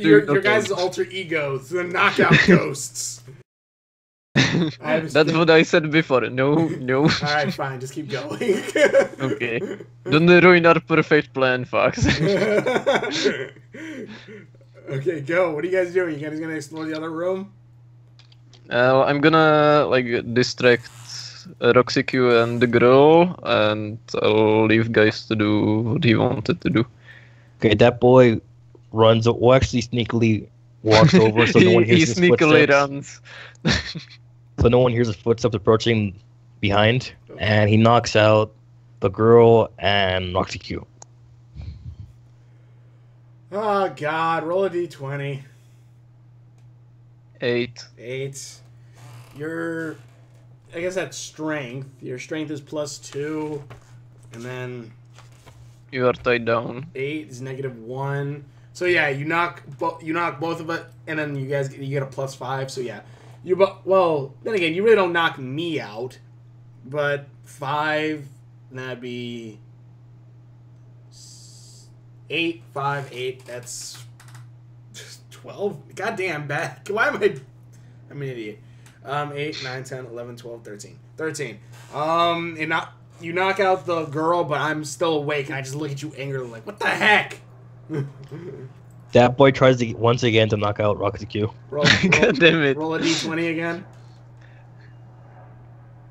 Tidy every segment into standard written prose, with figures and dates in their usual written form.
your guys' alter egos, the knockout ghosts. That's what I said before. No. Alright, fine. Just keep going. Okay. Don't ruin our perfect plan, Fox. Okay, go. What are you guys doing? You guys gonna explore the other room? I'm gonna like distract Roxy Q and the girl, and I'll leave guys to do what he wanted to do. Okay, that boy runs. Well, actually, sneakily walks over so no one hears his footsteps. Runs. So no one hears his footsteps approaching behind, and he knocks out the girl and Roxy Q. Oh God! Roll a d20. 8. 8. Your, I guess that's strength. Your strength is +2, and then You are tied down. 8 is -1. So yeah, you knock both of it, and then you get a +5. So yeah, well, then again, you really don't knock me out, but 5, that'd be 8, 5, 8. That's 12. Goddamn bad. Why am I'm an idiot. 8, 9, 10, 11, 12, 13. 13. You knock out the girl, but I'm still awake, and I just look at you angrily like, what the heck? That boy tries to once again to knock out Roxy Q. God damn it. Roll a d20 again.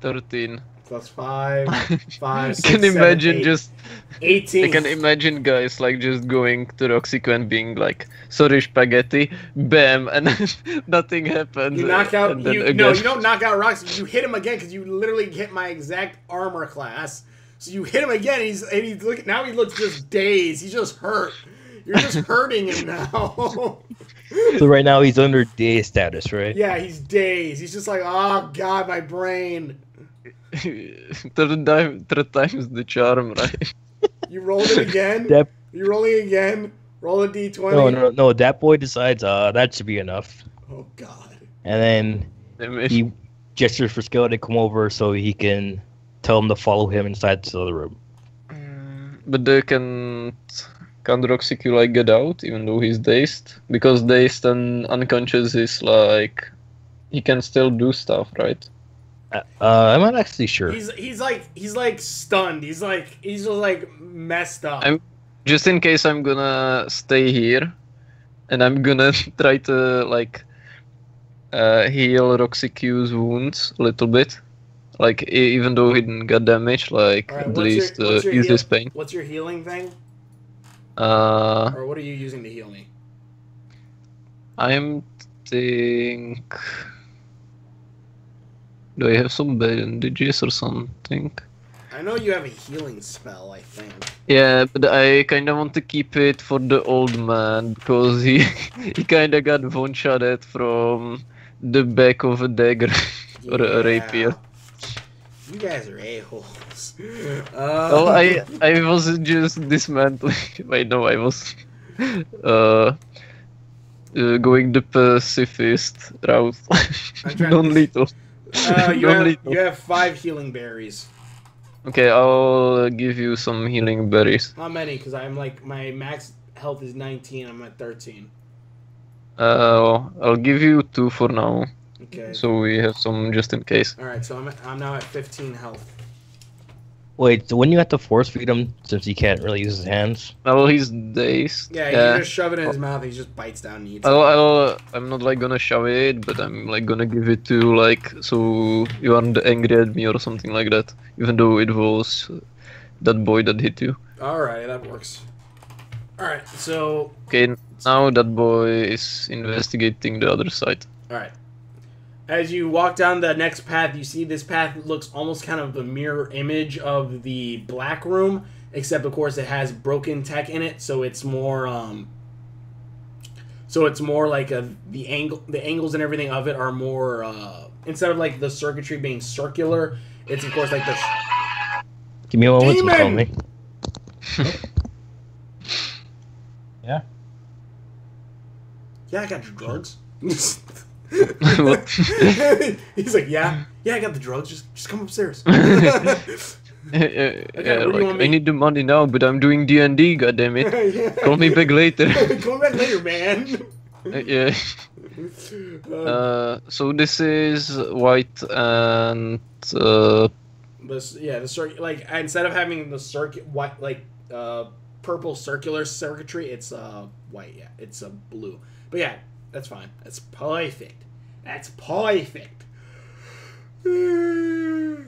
13. +5, 5, 6, I can imagine 7, 8. just 18. I can imagine guys like just going to Roxy Q and being like, sorry spaghetti, bam, and then nothing happens. You knock out. No, you don't knock out Roxy. You hit him again because you literally hit my exact armor class. So you hit him again. And he's looking. Now he looks just dazed. He's just hurt. You're just hurting him now. So right now he's under day status, right? Yeah, he's dazed. He's just like, oh God, my brain. Third time's the charm, right? You rolled it again? You rolling again? Roll a d20. No. That boy decides that should be enough. Oh God. And then he gestures for Skeleton to come over so he can tell him to follow him inside the other room. But they can't Roxy Q like get out even though he's dazed? Because dazed and unconscious is like he can still do stuff, right? I'm not actually sure. He's like stunned. He's just like messed up. Just in case, I'm gonna stay here, and I'm gonna try to like heal Roxy Q's wounds a little bit, like even though he didn't get damaged, like right, at least ease his pain. What's your healing thing? Or what are you using to heal me? I'm think. Do I have some bandages or something? I know you have a healing spell, I think. Yeah, but I kind of want to keep it for the old man, because he kind of got one-shotted from the back of a dagger or a rapier. You guys are a-holes. Well, I wasn't just dismantling. Wait, no, I was going the pacifist route. Non-lethal. You have 5 healing berries. Okay, I'll give you some healing berries. Not many, because I'm like, my max health is 19, I'm at 13. I'll give you 2 for now. Okay. So we have some just in case. Alright, so I'm now at 15 health. Wait, so when you have to force feed him, since he can't really use his hands? Well, he's dazed. Yeah, you just shove it in his mouth, he just bites down and eats it. I'm not like gonna shove it, but I'm like gonna give it to like, so you aren't angry at me or something like that. Even though it was that boy that hit you. Alright, that works. Alright, so... Okay, now that boy is investigating the other side. Alright. As you walk down the next path, you see this path looks almost kind of a mirror image of the black room, except of course it has broken tech in it, so it's more like the angles and everything of it are more instead of like the circuitry being circular, it's of course like the Give me a moment to call me. Yeah, I got your drugs. He's like, yeah, I got the drugs. Just come upstairs. Okay, Yeah, where do you like want I me? need the money now, but I'm doing D&D. Goddammit! Yeah. Call me back later. Call back later, man. Yeah. So this is white and The circuit, like instead of having the circuit white, like purple circular circuitry, it's white. Yeah, it's blue. But yeah, that's fine. That's perfect. That's perfect. No,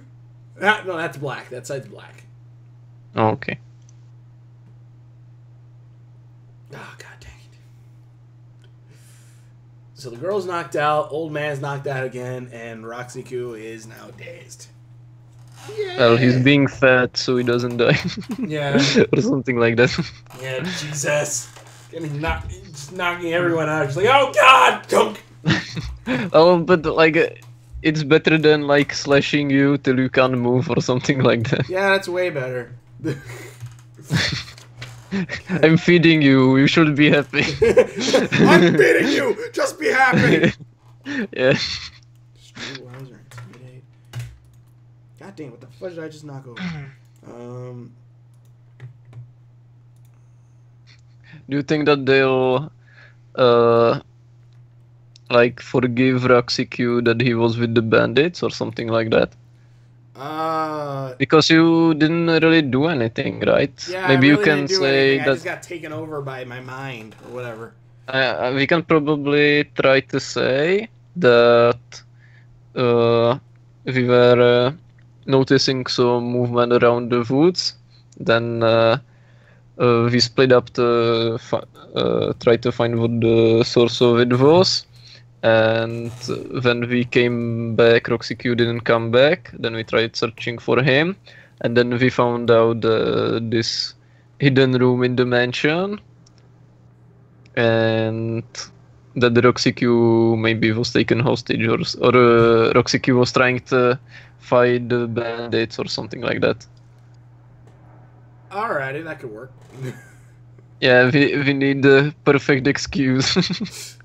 that's black. That side's black. oh, okay. Oh, god dang it. So the girl's knocked out, old man's knocked out again, and Roxiku is now dazed. Yeah. Well, he's being fed so he doesn't die. Yeah. Or something like that. Yeah, Jesus. Just knocking everyone out. Just like, oh god! Don't. Oh, but like, it's better than like slashing you till you can't move or something like that. Yeah, that's way better. I'm feeding you. You should be happy. I'm beating you! Just be happy! Yeah. Streetwise or intimidate. God damn, what the fuck did I just knock over? Do you think that they'll like forgive Roxiq that he was with the bandits or something like that? Because you didn't really do anything, right? Yeah, maybe I really you can didn't do say anything. that I just got taken over by my mind or whatever. we can probably try to say that we were noticing some movement around the woods. Then we split up to try to find what the source of it was. And when we came back, Roxiq didn't come back. Then we tried searching for him. And then we found out this hidden room in the mansion. And that Roxiq maybe was taken hostage, or Roxiq was trying to fight the bandits or something like that. Alrighty, that could work. Yeah, we need the perfect excuse.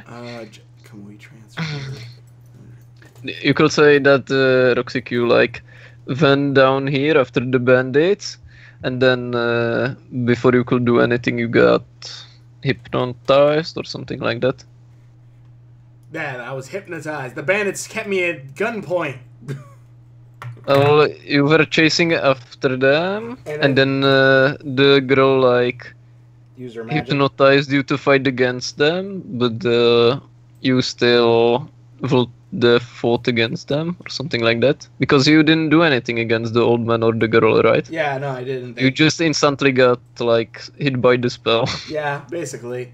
Can we transfer? You could say that Roxiq like went down here after the bandits, and then before you could do anything, you got hypnotized or something like that. Yeah, I was hypnotized. The bandits kept me at gunpoint. Well, you were chasing after them, and then the girl like Use her magic. hypnotized you to fight against them, but you still fought against them or something like that, because you didn't do anything against the old man or the girl, right? Yeah, no, I didn't. You just instantly got like hit by the spell. Yeah, basically.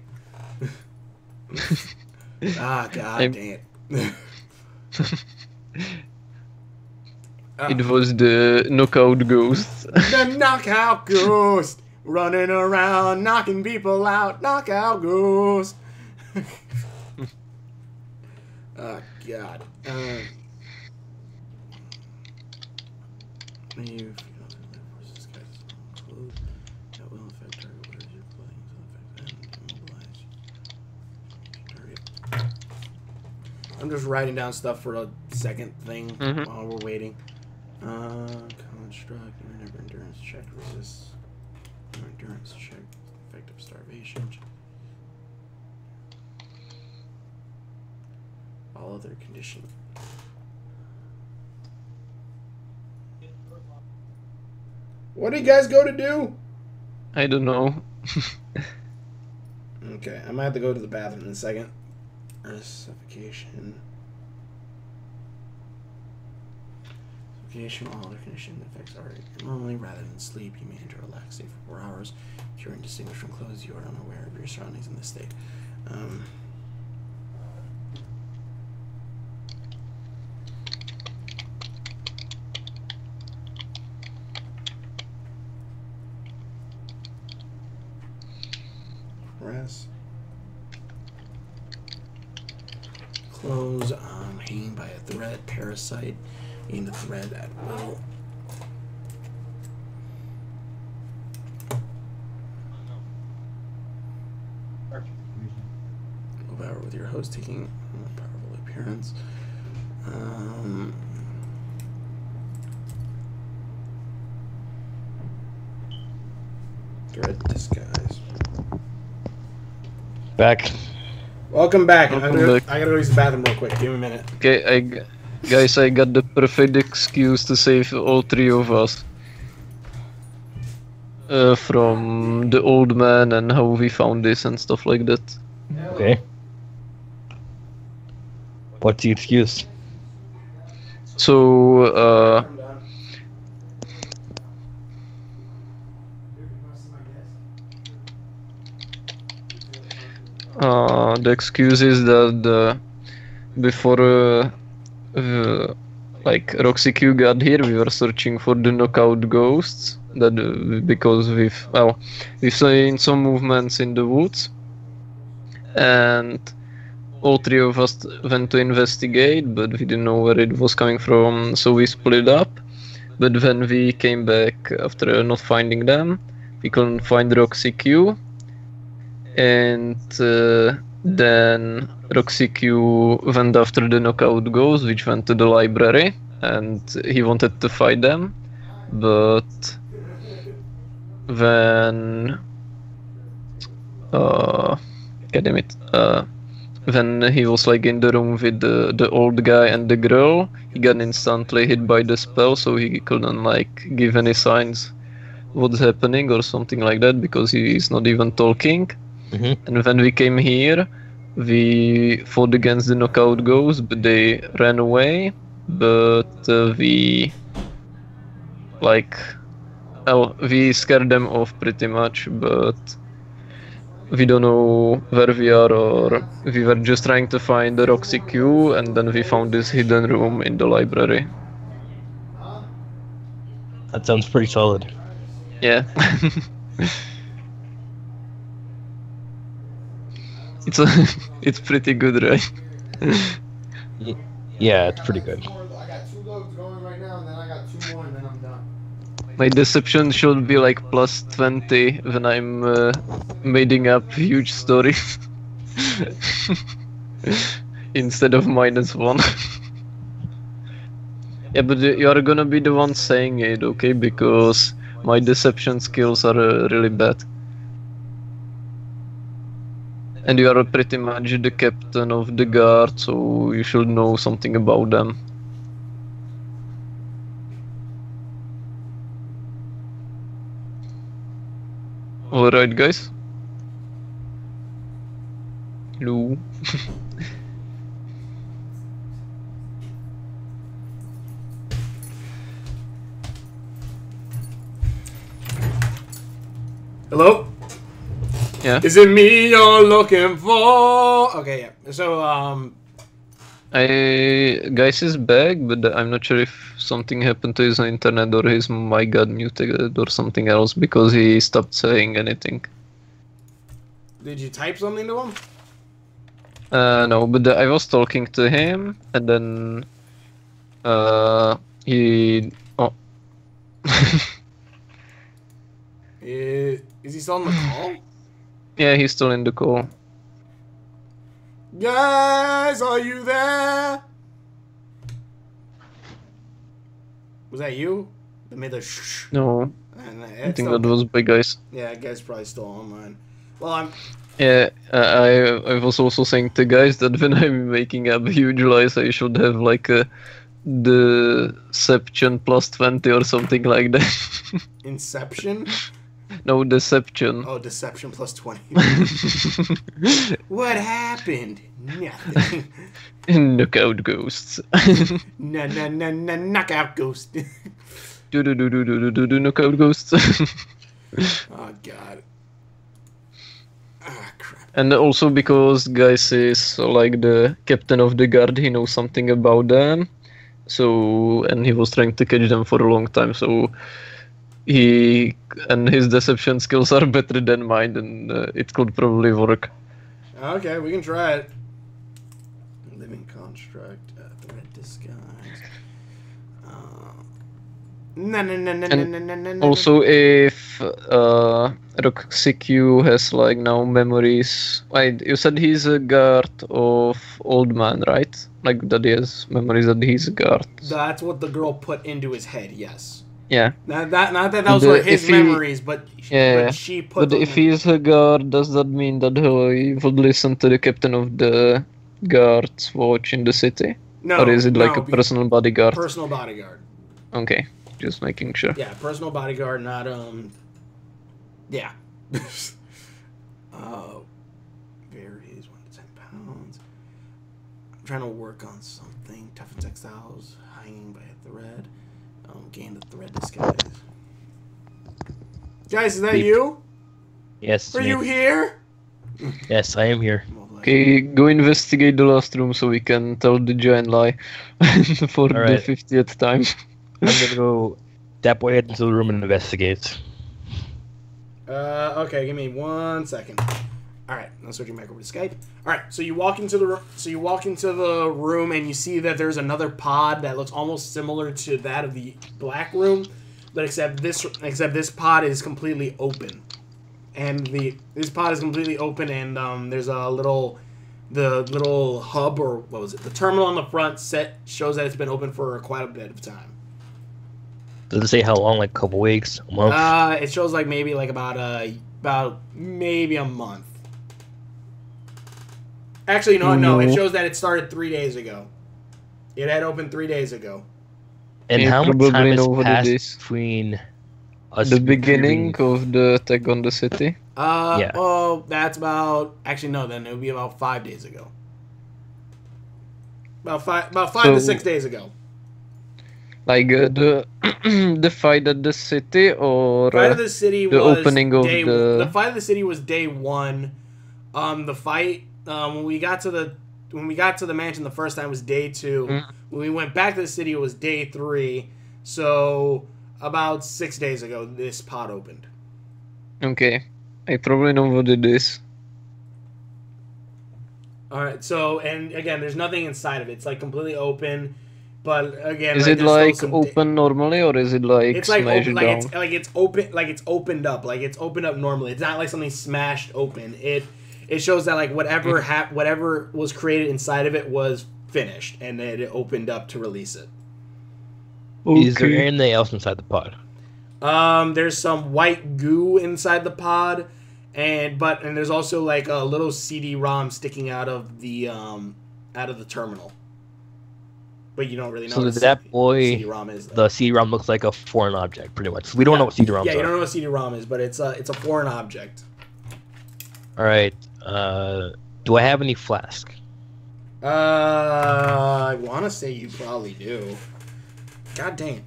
Ah, god dang it. It was the knockout ghost. The knockout ghost! Running around, knocking people out. Knockout ghost! Oh, God. I'm just writing down stuff for a second thing while we're waiting. Construct, never endurance check, resist. Endurance check, effective starvation. All other conditions. What do you guys go to do? I don't know. Okay, I might have to go to the bathroom in a second. Suffocation. Suffocation, all other condition effects are normally rather than sleep. You may enter a relaxed state for 4 hours. If you are indistinguished from clothes, you are unaware of your surroundings in this state. Rest. Clothes, hanging by a thread, parasite, in the thread at will. Power with your host taking a powerful appearance. Dread disguise. Back. Welcome back. I Welcome back. gotta go use the bathroom real quick. Give me a minute. Okay, guys, I got the perfect excuse to save all three of us. From the old man and how we found this and stuff like that. Okay. What's the excuse? So, the excuse is that before like Roxy Q got here, we were searching for the knockout ghosts. That because we've seen some movements in the woods, and all three of us went to investigate, but we didn't know where it was coming from, so we split up. But when we came back after not finding them, we couldn't find Roxy Q, and then Roxy Q went after the knockout ghost, which went to the library, and he wanted to fight them, but when God damn it, when he was like in the room with the old guy and the girl, he got instantly hit by the spell, so he couldn't like give any signs what's happening or something like that, because he is not even talking. And when we came here, we fought against the knockout ghosts, but they ran away. But we scared them off pretty much, but we don't know where we are, or we were just trying to find the Roxy Q, and then we found this hidden room in the library. That sounds pretty solid. Yeah. It's pretty good, right? Yeah, it's pretty good. I got 2 loads going right now, and then I got 2 more, and then I'm done. My deception should be like +20 when I'm making up huge stories instead of -1. Yeah, but you are gonna be the one saying it, okay? Because my deception skills are really bad. And you are pretty much the captain of the guard, so you should know something about them. Alright, guys. Hello. Hello? Yeah. Is it me you're looking for? Okay, yeah. So, Guys is back, but I'm not sure if something happened to his internet or his mic got muted or something else, because he stopped saying anything. Did you type something to him? No, but I was talking to him, and then he... Oh. Is he still on the call? Yeah, he's still in the call. Guys, are you there? Was that you? That made the shh. No, I think that was by guys. Yeah, guy's probably still online. Well, I'm... Yeah, I was also saying to guys that when I'm making up huge lies, I should have like a deception +20 or something like that. Inception? No, deception. Oh, deception +20. What happened? Nothing. Knockout ghosts. Knockout ghost. Do knockout ghosts. Oh, God. Ah, crap. And also because guys is like the captain of the guard, he knows something about them. So, and he was trying to catch them for a long time, so his deception skills are better than mine, and it could probably work. Okay, we can try it. Living construct, threat disguise. And also, if Roxy Q has like now memories. Wait, you said he's a guard of Old Man, right? Like that he has memories that he's a guard. That's what the girl put into his head. Yes. Yeah. Not that those were his memories, but she put. But if he's a guard, does that mean that he would listen to the captain of the guards watch in the city? No. Or is it like a personal bodyguard? Personal bodyguard. Okay, just making sure. Yeah, personal bodyguard, not Yeah. Varies 1 to 10 pounds. I'm trying to work on something. Toughen textiles, hanging by a thread. Gain the thread disguise. Guys, is that you? Yes. Are you here? Yes, I am here. Okay, go investigate the last room so we can tell the giant lie for the 50th time. I'm gonna go that way into the room and investigate. Okay, give me 1 second. All right, now switching back over to Skype. All right, so you walk into the room and you see that there's another pod that looks almost similar to that of the black room, but except this pod is completely open, and this pod is completely open, and there's a little hub, or what was it? The terminal on the front shows that it's been open for quite a bit of time. Does it say how long? Like a couple weeks, a month? It shows like maybe like about maybe a month. Actually, no. It shows that it started 3 days ago. It had opened 3 days ago. And how much time has passed between us? The beginning of the attack on the city? Yeah. Oh, that's about... Actually, no, then it would be about 5 days ago. About five to 6 days ago. Like the fight at the city, or fight of the city the was opening of the fight of the city was day 1. The fight when we got to the mansion the first time was day 2. When we went back to the city, it was day 3. So about 6 days ago, this pod opened. Okay, I probably know what it is. All right. So, and again, there's nothing inside of it. It's like completely open. But again, is it like open normally, or is it like it's like open, down? it's opened up, like it's opened up normally. It's not like something smashed open. It shows that like whatever was created inside of it was finished, and then it opened up to release it. Okay. Is there anything else inside the pod? There's some white goo inside the pod, and there's also like a little CD-ROM sticking out of the terminal. But you don't really know. So what that boy, CD-ROM is. The CD-ROM looks like a foreign object, pretty much. We don't know what CD-ROMs are. Yeah, you don't know what CD-ROM is, but it's a foreign object. All right. Do I have any flask? I want to say you probably do. God dang it.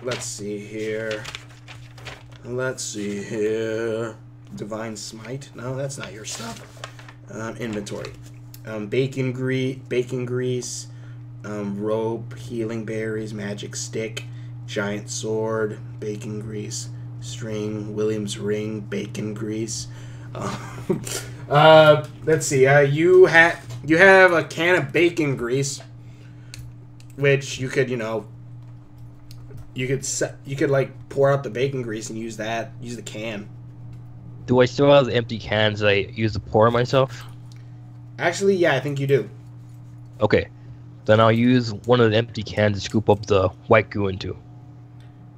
Let's see here. Divine Smite. No, that's not your stuff. Inventory. Bacon grease, rope, healing berries, magic stick, giant sword, bacon grease, string, William's ring, bacon grease. Let's see. You have a can of bacon grease, which you could like pour out the bacon grease and use the can. Do I still have the empty cans that I use to pour myself? Actually, yeah, I think you do. Okay. Then I'll use one of the empty cans to scoop up the white goo into.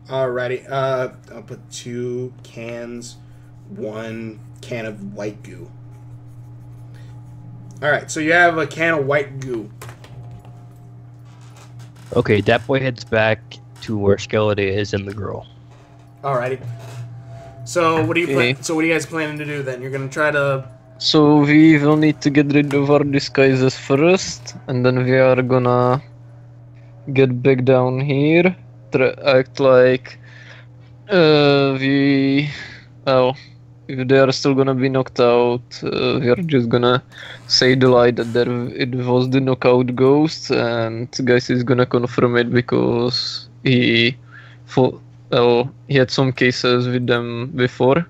Alrighty. I'll put 2 cans, 1 can of white goo. Alright, so you have a can of white goo. Okay, that boy heads back to where Skeleton is and the girl. Alrighty. So what do you guys planning to do then? You're gonna try to... So we will need to get rid of our disguises first, and then we are gonna get back down here, act like if they are still gonna be knocked out, we are just gonna say the lie that it was the knockout ghost, and guys is gonna confirm it because he had some cases with them before,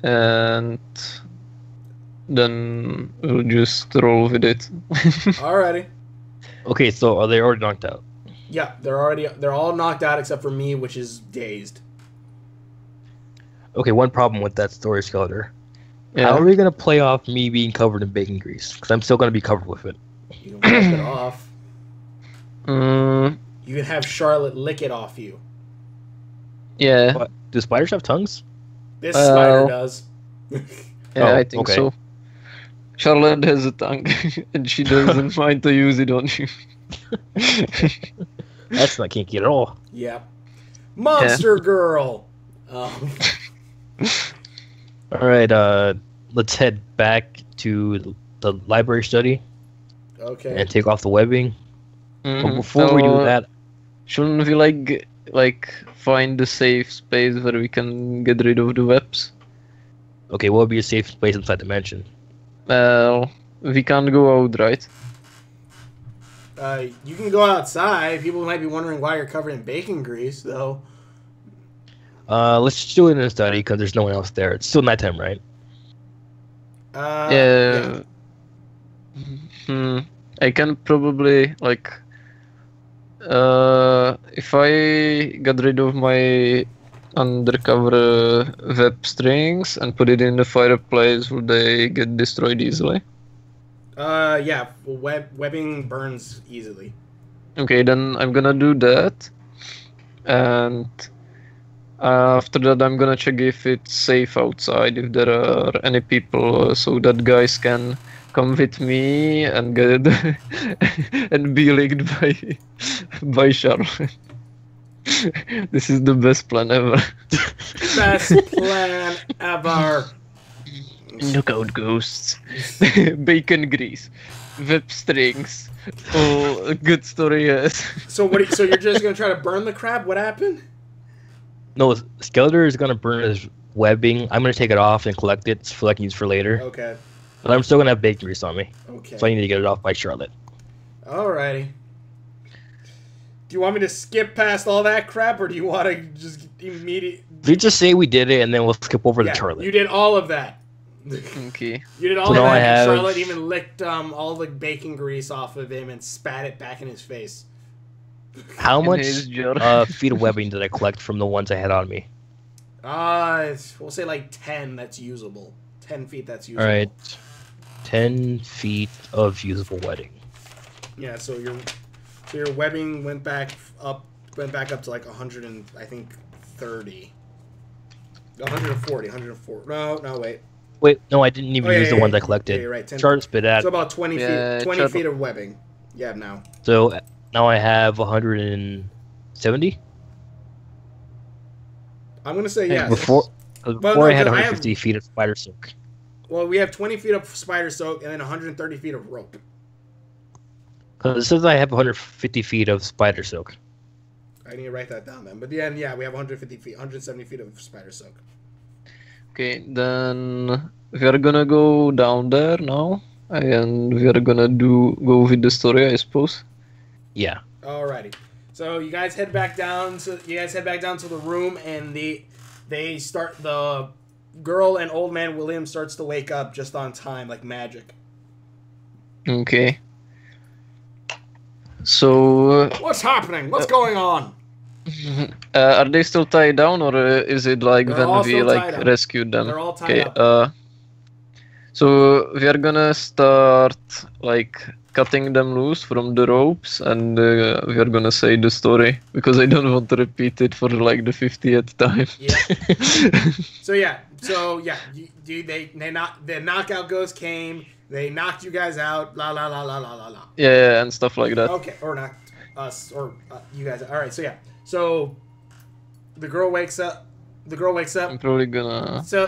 and then we'll just roll with it. Alrighty. Okay, so are they already knocked out? Yeah, they're all knocked out except for me, which is dazed. Okay, one problem with that story, Skeleton. Yeah. How are we gonna play off me being covered in bacon grease? Because I'm still gonna be covered with it. You can wipe it off. Mm, You can have Charlotte lick it off you. yeah. What? Do spiders have tongues? This spider does. Yeah, Oh, I think okay. so. Charlotte has a tongue, and she doesn't mind to use it on you. That's not kinky at all. Yep. Monster Girl. All right, let's head back to the library study Okay. and take off the webbing. But Mm, before we do that, shouldn't we like find a safe space where we can get rid of the webs? okay, what would be a safe space inside the mansion? Well, we can't go out, right? You can go outside. People might be wondering why you're covered in bacon grease, though. Let's just do it in the study because there's no one else there. It's still nighttime, right? Yeah. I can probably like if I get rid of my undercover web strings and put it in the fireplace, will they get destroyed easily? Yeah. Webbing burns easily. Okay, then I'm gonna do that, and after that I'm gonna check if it's safe outside, if there are any people, so that guys can come with me and get and be licked by Charlotte. This is the best plan ever. Best plan ever. Look out, ghosts. Bacon grease, web strings. Oh, a good story, yes. So what? So you're just gonna try to burn the crab? What happened? No, Skeletor is gonna burn his webbing. I'm gonna take it off and collect it so I can use for later. Okay. But I'm still gonna have bacon grease on me, Okay. so I need to get it off by Charlotte. Alrighty. Do you want me to skip past all that crap, or do you want to just immediately? We just say we did it, and then we'll skip over to Charlotte. You did all of that. Okay. You did all So of now that, I and have- Charlotte even licked all the bacon grease off of him and spat it back in his face. How In much his jar. feet of webbing did I collect from the ones I had on me? We'll say like 10 that's usable. 10 feet that's usable. All right, 10 feet of usable webbing. Yeah, so your webbing went back up to like 100 and I think 30. 140, 104. No, wait. Wait, no, I didn't even Oh, yeah, use the yeah, ones yeah. I collected. Yeah, you're right. 10 Charlotte spit at. So about 20 Yeah, feet. 20 Charlotte- feet of webbing. Yeah, now. So now I have 170. I'm gonna say yes. Before no, I had I have- 150 feet of spider silk. Well, we have 20 feet of spider soak and then 130 feet of rope. Because it says I have 150 feet of spider silk. I need to write that down then. But yeah, we have 150 feet, 170 feet of spider soak. Okay, then we are gonna go down there now, and we are gonna go with the story, I suppose. Yeah. Alrighty. So you guys head back down to the room, and the girl and old man William starts to wake up just on time, like magic. Okay. So, What's happening? What's going on? are they still tied down, or is it like They're when all we still like tied up. rescued them? They're all tied Okay. up. So we are gonna start like cutting them loose from the ropes, and we are gonna say the story because I don't want to repeat it for like the 50th time. Yeah. The knockout ghost came. They knocked you guys out. La la la la la la la. Yeah, and stuff like that. Okay, or not us or you guys. All right. So yeah. So the girl wakes up. I'm probably gonna So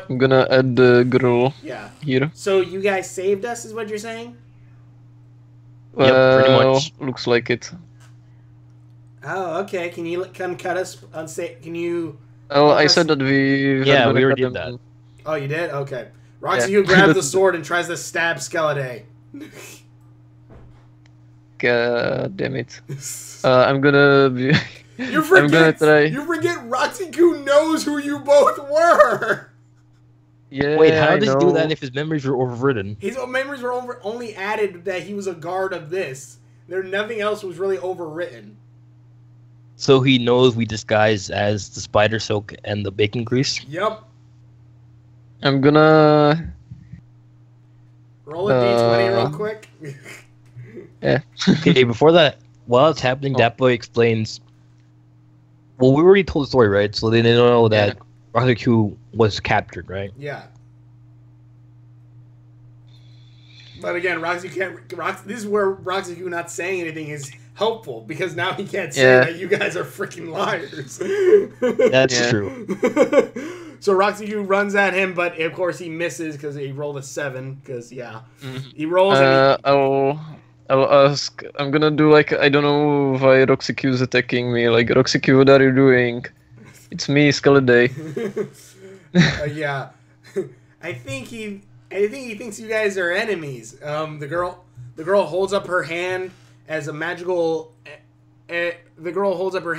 add the girl yeah. here. So you guys saved us, is what you're saying? Yep, pretty Well, much. looks like it. Oh, okay. Can you come cut us? Can you? Well, I Yes. said that we. Yeah, were we gonna already cut did them. Oh, you did. Okay. Roxy, Yeah. you grabs the sword and tries to stab Skeleday. God damn it. I'm gonna be. You I'm gonna forget. try. You forget. Roxy Q knows who you both were. Yeah. Wait, how I did he do know. that if his memories were overridden? His memories were only added that he was a guard of this. Nothing else was really overwritten. So he knows we disguise as the spider silk and the bacon grease? Yep. I'm gonna. Roll a d20 real quick. Yeah. Okay, before that, while it's happening, that boy explains. Well, we already told the story, right? So they didn't know that Roxy was captured, right? Yeah. But again, Roxy can't. This is where Roxy not saying anything is helpful because now he can't say that you guys are freaking liars. That's true. So Roxy runs at him, but of course he misses because he rolled a 7. Because he rolls. I'll ask. I'm gonna do like I don't know why Roxy is attacking me. Like Roxy, what are you doing? It's me, Skeleday. Yeah, I think he thinks you guys are enemies. The girl holds up her hand as a magical. The girl holds up her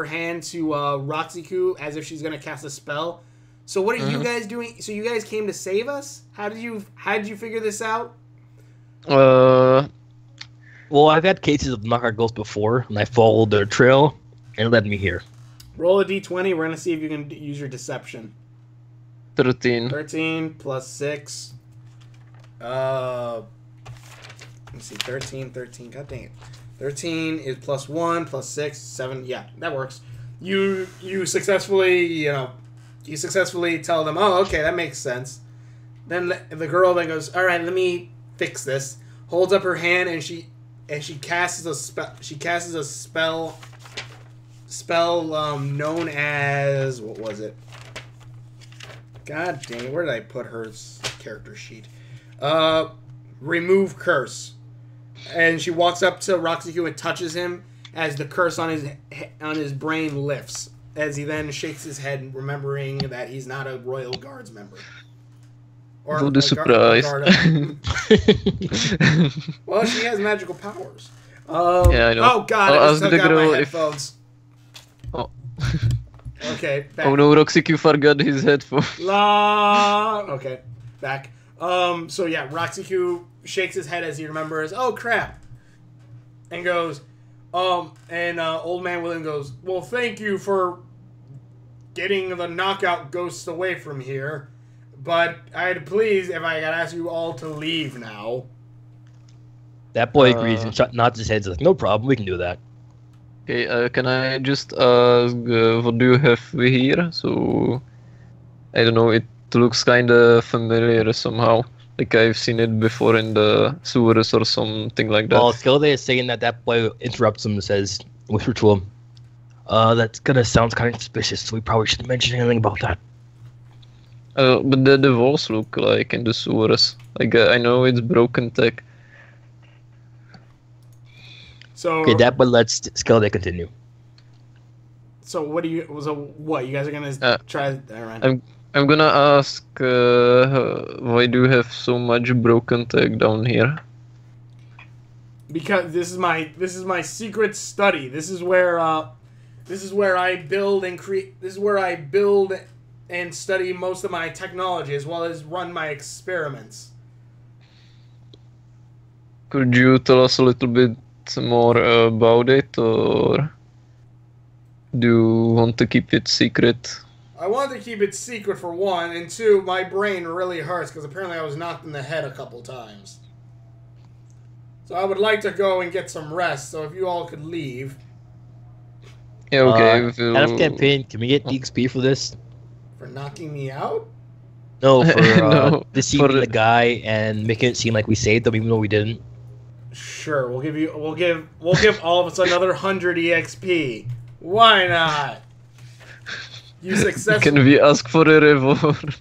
hand to Roxy as if she's gonna cast a spell. So what are you guys doing? So you guys came to save us? How did you figure this out? Well, I've had cases of knockout ghosts before, and I followed their trail, and it led me here. Roll a d20. We're gonna see if you can use your deception. 13. 13 plus 6. Let me see. 13. God dang it. 13 is plus 1 plus 6, 7. Yeah, that works. You successfully tell them, oh, okay, that makes sense. Then the girl then goes, all right, let me fix this. Holds up her hand and she casts a spell. She casts a spell known as, what was it? God dang it, where did I put her character sheet? Remove curse. And she walks up to Roxy and touches him as the curse on his brain lifts. As he then shakes his head, remembering that he's not a Royal Guards member. Or the surprise. Well, she has magical powers. Yeah, I know. Oh God! I just took out my headphones. Oh. Okay. Back. Oh no, Roxy forgot his headphones. Okay, back. So yeah, Roxy shakes his head as he remembers. Oh crap! And goes, Old Man William goes, well, thank you for getting the knockout ghosts away from here, but I'd please if I could ask you all to leave now. That boy agrees and nods his head. He's like, no problem, we can do that. Okay, can I just ask, what do you have here? So, I don't know, it looks kinda familiar somehow. Like I've seen it before in the sewers or something like that. Well, Skilday is saying that boy interrupts him and says, whisper to him, that's gonna sound kind of suspicious, so we probably shouldn't mention anything about that. But the walls look like in the sewers. Like, I know it's broken tech. So okay, that but let's Skilday continue. So what do you? What you guys are gonna try? Right. I'm gonna ask why do you have so much broken tech down here? Because this is my secret study. This is where I build and create. This is where I build and study most of my technology as well as run my experiments. Could you tell us a little bit more about it, or do you want to keep it secret? I wanted to keep it secret for one, and two, my brain really hurts because apparently I was knocked in the head a couple times. So I would like to go and get some rest, so if you all could leave. Yeah, okay. Out of campaign, can we get XP for this? For knocking me out? No, for No, deceiving the guy and making it seem like we saved them even though we didn't. Sure, we'll give all of us another 100 EXP. Why not? You successfully. Can we ask for a reward?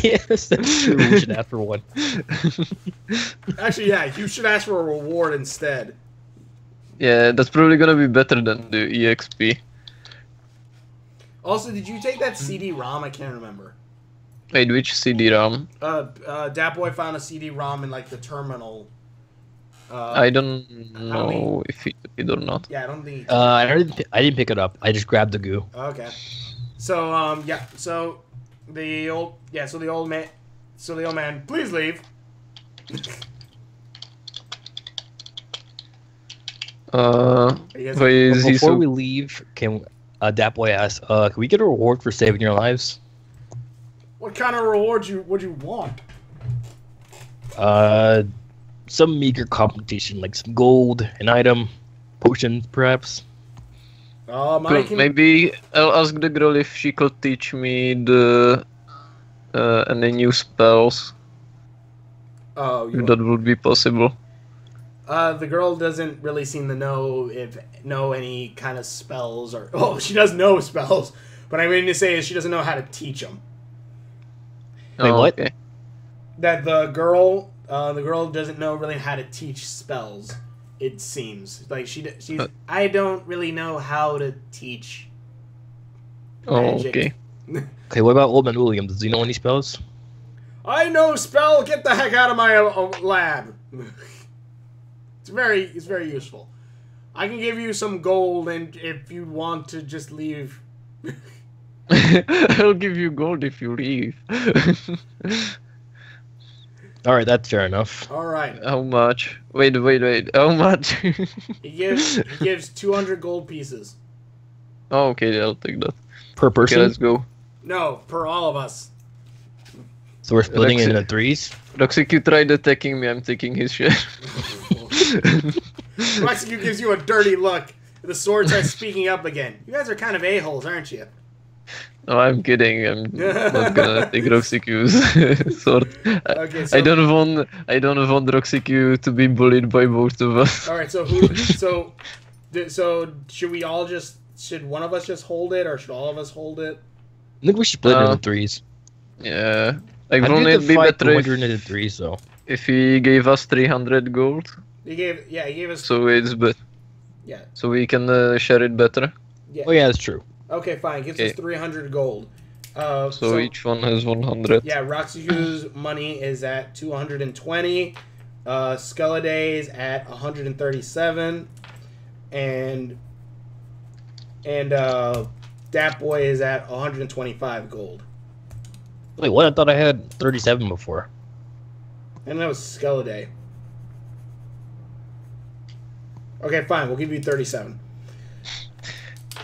Yes, that's true. We should ask for one. Actually, yeah, you should ask for a reward instead. Yeah, that's probably gonna be better than the EXP. Also, did you take that CD-ROM? I can't remember. Wait, which CD-ROM? Dat Boy found a CD-ROM in like the terminal. I don't know if he did or not. Yeah, I don't think. I didn't pick it up. I just grabbed the goo. Okay. So yeah. So the old man. Please leave. Before we leave, can Dat Boy ask, can we get a reward for saving your lives? What kind of reward would you want? Some meager compensation, like some gold, an item, potions, perhaps. Maybe I'll ask the girl if she could teach me the any new spells. Oh, if that would be possible. The girl doesn't really seem to know any kind of spells or... Oh, she does know spells, but I mean to say is she doesn't know how to teach them. Wait, what? Okay. That the girl doesn't know really how to teach spells. It seems like she's. I don't really know how to teach magic. Okay. Okay, what about Old Man Williams? Does he know any spells? I know spell. Get the heck out of my lab. It's very useful. I can give you some gold, and if you want to just leave. I'll give you gold if you leave. Alright, that's fair enough. Alright. How much? Wait. How much? He gives 200 gold pieces. Oh, okay, I'll take that. Per person? Okay, let's go. No, per all of us. So we're splitting it into threes? Roxy, you tried attacking me, I'm taking his share. Roxy gives you a dirty look. The sword starts speaking up again. You guys are kind of a-holes, aren't you? No, I'm kidding. I'm not gonna take Roxy Q's sword. Okay, so, I don't want Roxy Q to be bullied by both of us. All right, so should one of us just hold it, or should all of us hold it? I think we should split it into threes. Yeah, I like think wouldn't it be better into threes, though. if he gave us 300 gold? He gave us. So it's but. Yeah. So we can share it better. Yeah. Oh yeah, that's true. Okay, fine. Gives us 300 gold. So each one has 100. Yeah, Roxy's money is at 220. Skeleday's at 137, and Dat Boy is at 125 gold. Wait, what? I thought I had 37 before. And that was Skeleday. Okay, fine. We'll give you 37.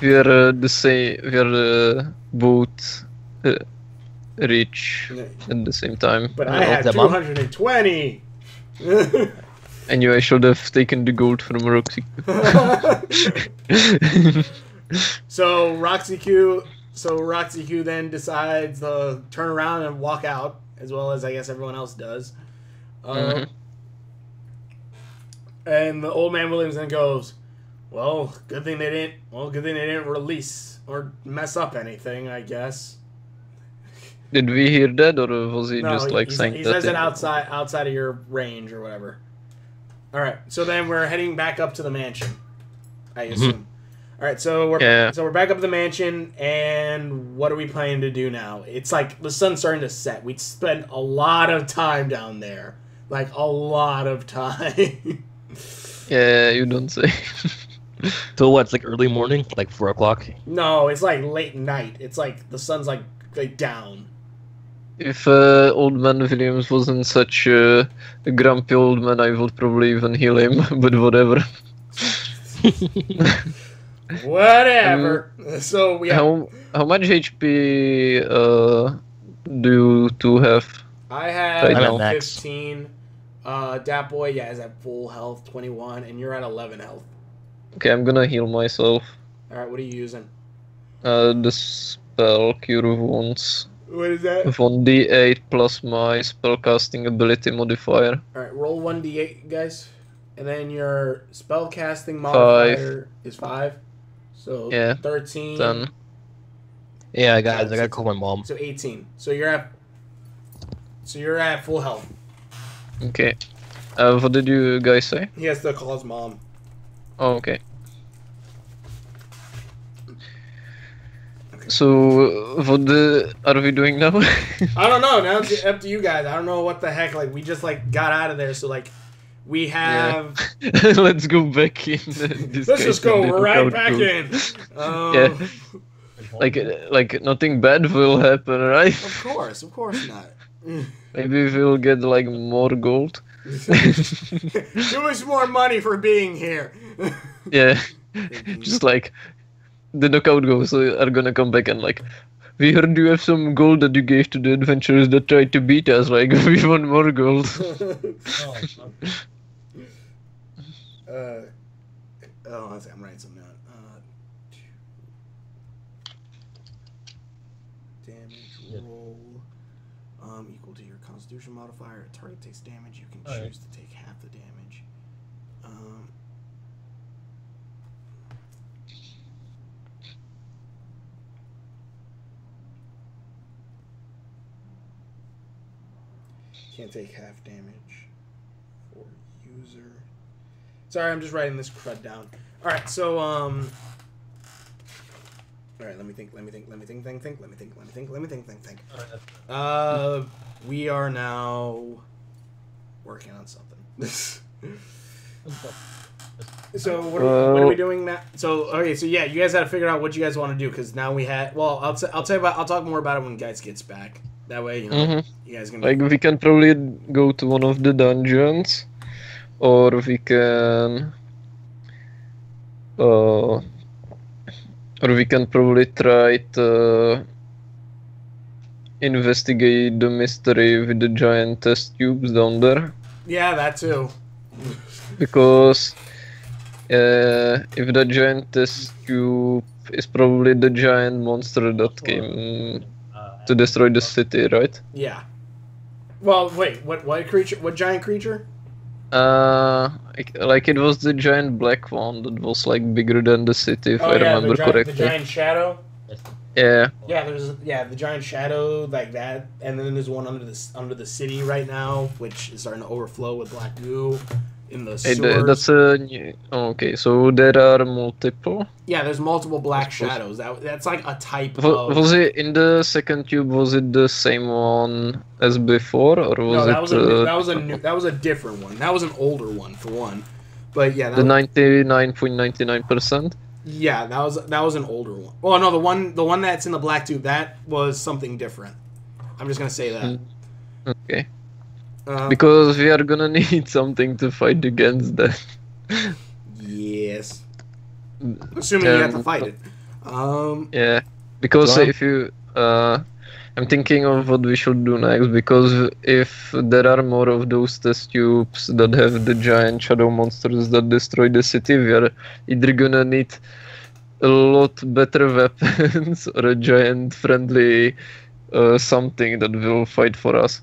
We are the same. We are both rich at the same time. But I had 220. I knew I should have taken the gold from Roxy. So Roxy Q then decides to turn around and walk out, as well as I guess everyone else does. And the old man Williams then goes, "Well, good thing they didn't release or mess up anything, I guess." Did we hear that, or was he just like saying that? He says it outside of your range or whatever. All right, so then we're heading back up to the mansion, I assume. All right, so we're back up to the mansion, and what are we planning to do now? It's like the sun's starting to set. We spent a lot of time down there, like a lot of time. Yeah, you don't say. So what? It's like early morning, like 4 o'clock. No, it's like late night. It's like the sun's like down. If old man Williams wasn't such a grumpy old man, I would probably even heal him. But whatever. Whatever. So we have... How much HP do you two have? I have right 15. Dat Boy, is at full health, 21, and you're at 11 health. Okay, I'm gonna heal myself. All right, what are you using? The spell Cure Wounds. What is that? 1d8 plus my spellcasting ability modifier. All right, roll 1d8, guys, and then your spellcasting modifier is 5. So 13. 10. Yeah, guys, I gotta call my mom. So 18. So you're at full health. Okay. What did you guys say? He has to call his mom. Oh, okay. So, what are we doing now? I don't know. Now it's up to you guys. I don't know what the heck. Like, we just like got out of there, so like, we have. Yeah. Let's go back in. Let's just go right back in. Yeah. Like nothing bad will happen, right? Of course not. Maybe we'll get like more gold. Give us more money for being here. Yeah, just like the knockout goals are gonna come back and like, we heard you have some gold that you gave to the adventurers that tried to beat us. Like, we want more gold. Oh, let's see, I'm writing something down. 2 damage roll equal to your Constitution modifier. A target takes damage. You can choose to take half the damage. Can't take half damage for user. Sorry, I'm just writing this crud down. All right, so all right, let me think. We are now working on something. So what are we doing now? So okay, so yeah, you guys got to figure out what you guys want to do because now we had. Well, I'll talk more about it when Guys gets back. That way, you know, you guys can. Like we can probably go to one of the dungeons, or we can. Or we can probably try to investigate the mystery with the giant test tubes down there. Yeah, that too. Because if the giant test tube is probably the giant monster that came to destroy the city, right? Yeah. Well, wait, what creature? What giant creature? Like it was the giant black one that was like bigger than the city, if I remember correctly. The giant shadow. Yeah. Yeah, the giant shadow like that, and then there's one under the city right now, which is starting to overflow with black goo in the sewers. That's a new... Okay, so there are multiple. Yeah, there's multiple black shadows. That's like a type of. Was it in the second tube? Was it the same one as before, or was that was a different one. That was an older one for one, but yeah, the 99.99%. Yeah, that was an older one. Oh no, the one that's in the black tube, that was something different. I'm just gonna say that. Okay. Because we are gonna need something to fight against that. Yes. Assuming you have to fight it. Yeah, because if you, I'm thinking of what we should do next. Because if there are more of those test tubes that have the giant shadow monsters that destroy the city, we are either gonna need a lot better weapons or a giant friendly something that will fight for us.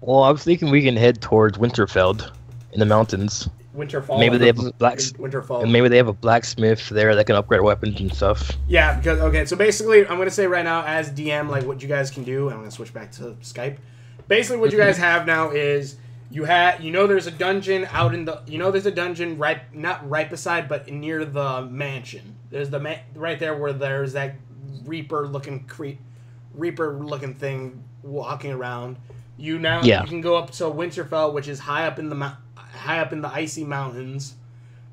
Well, I was thinking we can head towards Winterfeld in the mountains. Winterfall. Maybe they have Winterfall. And maybe they have a blacksmith there that can upgrade weapons and stuff. Yeah, because okay, so basically, I'm gonna say right now as DM, like what you guys can do. I'm gonna switch back to Skype. Basically, what you guys have now is there's a dungeon out in the there's a dungeon not right beside, but near the mansion. There's right there where there's that Reaper looking thing walking around. You can go up to Winterfell, which is high up in the icy mountains,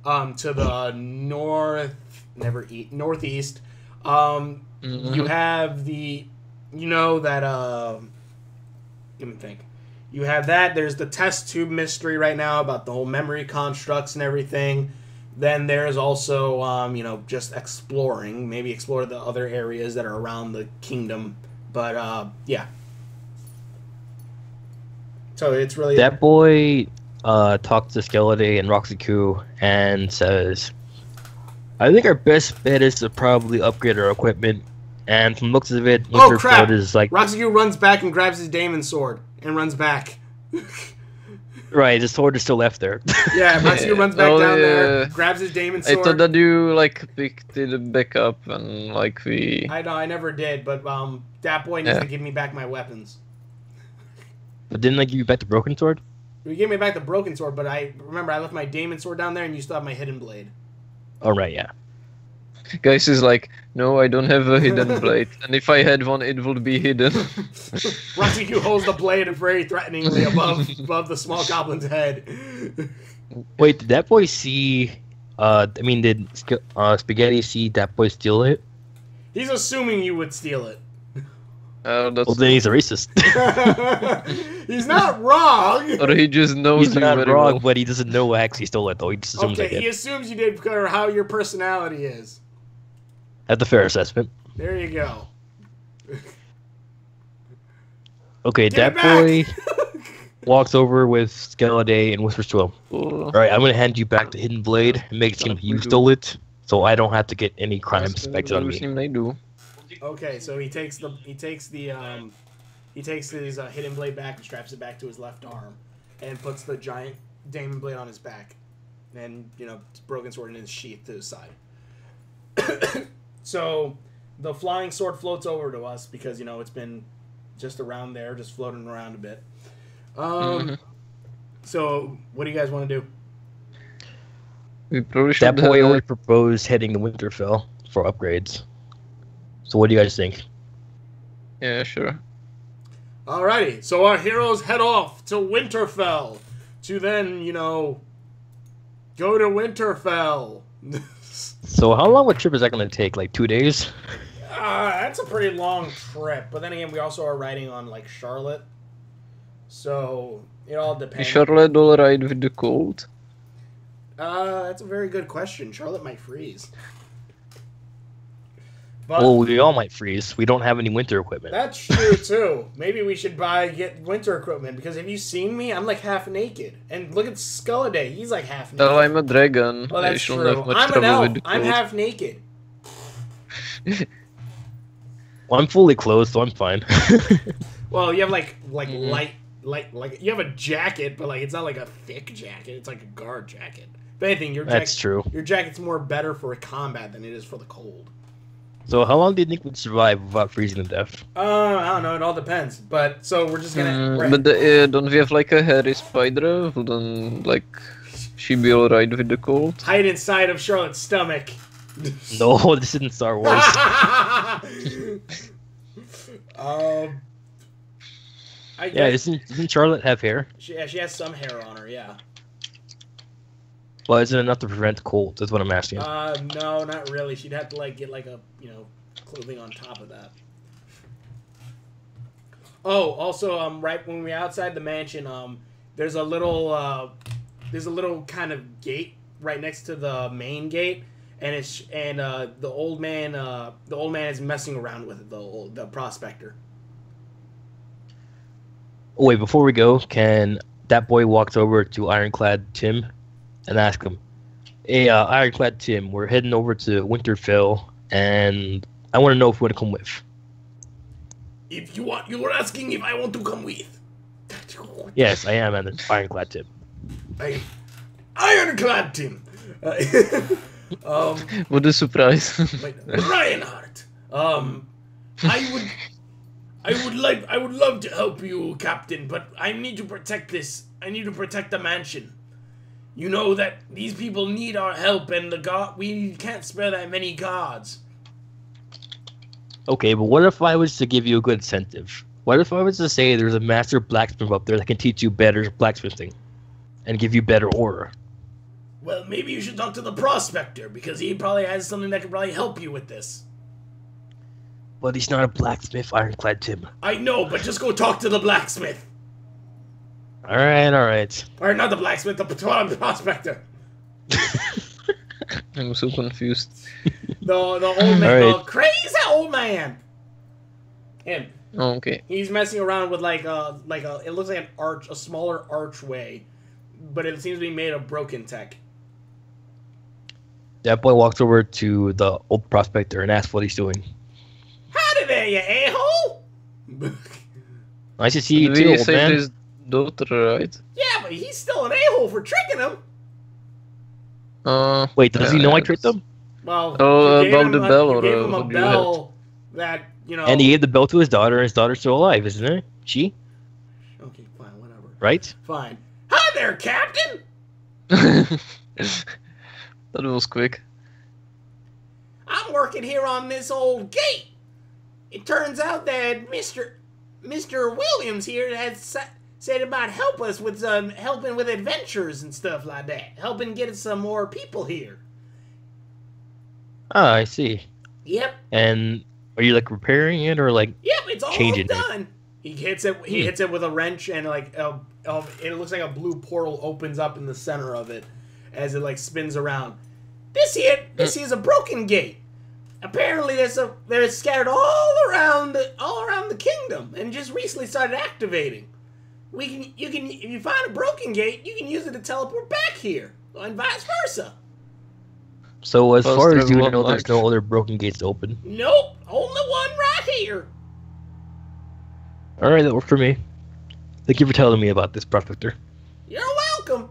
to the northeast. You have let me think. You have that. There's the test tube mystery right now about the whole memory constructs and everything. Then there's also just exploring. Maybe explore the other areas that are around the kingdom. But yeah. So it's really that boy talks to Skeleton and Roxy-Q and says, "I think our best bet is to probably upgrade our equipment." And from the looks of it, oh crap! Is like Roxy-Q runs back and grabs his Daemon sword and runs back. Right, his sword is still left there. Yeah, Roxy-Q runs back down there, grabs his Daemon sword. I thought that you picked it back up and we. I know, I never did, but that boy needs to give me back my weapons. But didn't I give you back the broken sword? You gave me back the broken sword, but I left my Daemon sword down there, and you still have my hidden blade. Oh right, yeah. Guys is like, no, I don't have a hidden blade, and if I had one, it would be hidden. Roxy-Q holds the blade very threateningly above the small goblin's head. Wait, did that boy see? Did Spaghetti see that boy steal it? He's assuming you would steal it. Well, then he's a racist. He's not wrong. Or he just knows he's not very wrong, well. But he doesn't know I actually stole it, though. He just assumes I did. He assumes you did because of how your personality is. That's a fair assessment. There you go. Okay, that boy. walks over with Skeleday and whispers to him. Oh, All right, I'm gonna hand you back the hidden blade and make it seem you stole it, so I don't have to get any crime suspected on me. Okay, so he takes his hidden blade back and straps it back to his left arm, and puts the giant diamond blade on his back, and broken sword in his sheath to his side. So the flying sword floats over to us because it's been just around there, just floating around a bit. So what do you guys want to do? We probably should. That boy already proposed heading to Winterfell for upgrades. So what do you guys think? Yeah, sure. Alrighty, so our heroes head off to Winterfell to then, go to Winterfell. So how long of a trip is that going to take? Like 2 days? That's a pretty long trip. But then again, we also are riding on, Charlotte. So, it all depends. Is Charlotte all right with the cold? That's a very good question. Charlotte might freeze. But well, we all might freeze. We don't have any winter equipment. That's true, too. Maybe we should get winter equipment, because have you seen me? I'm, half naked. And look at Skeleday. He's, half naked. Oh, I'm a dragon. Oh, that's true. I'm an elf. I'm half naked. Well, I'm fully clothed, so I'm fine. Well, you have, light, you have a jacket, but, it's not, a thick jacket. It's, a guard jacket. If anything, That's true. Your jacket's more better for combat than it is for the cold. So how long do you think we'd survive without freezing to death? I don't know. It all depends. But, so we're just gonna... But don't we have, a hairy spider? Who don't, she be alright with the cold? Hide inside of Charlotte's stomach. No, this isn't Star Wars. Yeah, doesn't Charlotte have hair? She has some hair on her, yeah. Well, is it enough to prevent cold? That's what I'm asking. No, not really. She'd have to get a clothing on top of that. Oh, also, right when we're outside the mansion, there's a little kind of gate right next to the main gate, and the old man is messing around with it. The prospector. Oh, wait, before we go, can that boy walks over to Ironclad Tim and ask him, "Hey, Ironclad Tim, we're heading over to Winterfell, and I want to know if you want to come with." If you want, you were asking if I want to come with. Yes, I am, and Ironclad Tim. Ironclad Tim. What a surprise! Reinhardt. I would love to help you, Captain, but I need to protect this. I need to protect the mansion. You know that these people need our help, and we can't spare that many guards. Okay, but what if I was to give you a good incentive? What if I was to say there's a master blacksmith up there that can teach you better blacksmithing and give you better order? Well, maybe you should talk to the prospector, because he probably has something that could probably help you with this. But he's not a blacksmith, Ironclad Tim. I know, but just go talk to the blacksmith. Alright. Or not the blacksmith, the prospector. I'm so confused. The old man, right. the crazy old man. Him. Oh, okay. He's messing around with it looks like an arch, a smaller archway, but it seems to be made of broken tech. That boy walks over to the old prospector and asks what he's doing. Howdy there, you a-hole! Nice to see you too, old man. His daughter, right? Yeah, but he's still an a-hole for tricking him. Wait, does he know I tricked him? Well, about the bell, you or gave him a what do you bell that, And he gave the bell to his daughter, and his daughter's still alive, isn't it? She? Okay, fine, whatever. Right? Fine. Hi there, Captain! That was quick. I'm working here on this old gate. It turns out that Mr. Williams here has said about helping with adventures and stuff like that. Helping get some more people here. Ah, I see. Yep. And are you repairing it or Yep, it's all changing done. it? He hits it. He hits it with a wrench, and it looks like a blue portal opens up in the center of it as it spins around. This here is a broken gate. Apparently, they're scattered all around the kingdom, and just recently started activating. if you find a broken gate, you can use it to teleport back here, and vice versa. So as Fast far as you travel know, there's unlocked. no other broken gates open. Nope, only one right here. All right, that worked for me. Thank you for telling me about this, Prospector. You're welcome.